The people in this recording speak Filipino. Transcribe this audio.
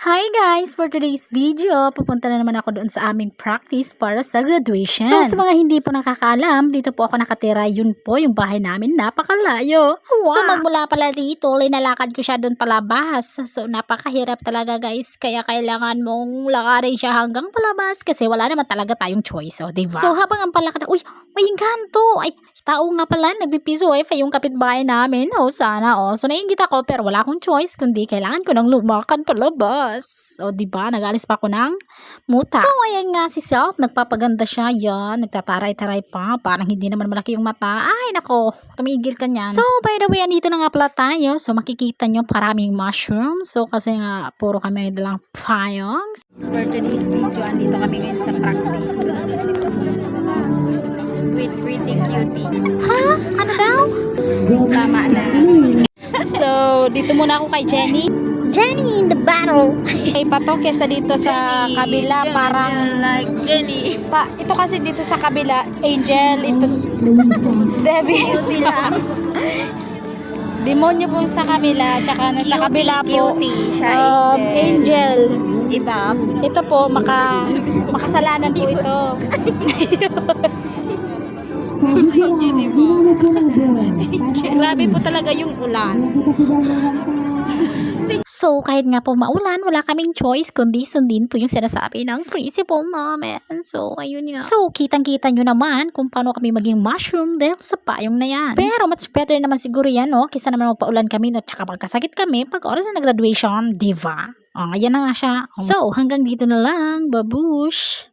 Hi guys! For today's video, pupunta na naman ako doon sa aming practice para sa graduation. So sa mga hindi po nakakaalam, dito po ako nakatira. Yun po yung bahay namin, napakalayo. Wow. So magmula pala dito, linalakad ko siya doon palabas. So napakahirap talaga guys, kaya kailangan mong lakarin siya hanggang palabas kasi wala naman talaga tayong choice, diba? So habang ang palakad, uy, may engkanto! Ay, tao nga pala, nagpipiso wifi yung kapitbahay namin. Sana. So naiingit ako pero wala akong choice kundi kailangan ko nang lumakad palabas. Diba? Nag-alis pa ako ng muta. So ayan nga si Self, nagpapaganda siya. Yan, nagtataray-taray pa. Parang hindi naman malaki yung mata. Ay nako, tumigil ka niyan. So by the way, andito na nga pala tayo. So makikita nyo paraming mushrooms. So kasi nga, puro kami dalang payong. For today's video, andito kami ngayon sa practice. With pretty cutie. Ha? Ano daw? Tama na. So, dito muna ako kay Jenny. Jenny in the battle. Ay, pato kesa dito sa kabila, parang like Jenny. ito kasi dito sa kabila, Angel, ito Devil. Cutie lang. Demonyo po sa kabila, tsaka nasa kabila po Cutie. Siya Angel. Iba. Ito po, makasalanan po ito. Grabe po talaga yung ulan. So, kahit nga po maulan, wala kaming choice kundi sundin po yung sinasabi ng principal namin. So, ayun nga. So, kitang-kita nyo naman kung paano kami maging mushroom dahil sa payong na yan. Pero, much better naman siguro yan, no? Kaysa naman magpaulan kami at saka magkasakit kami pag oras na graduation, diba? Ayan na nga siya. So, hanggang dito na lang. Babush!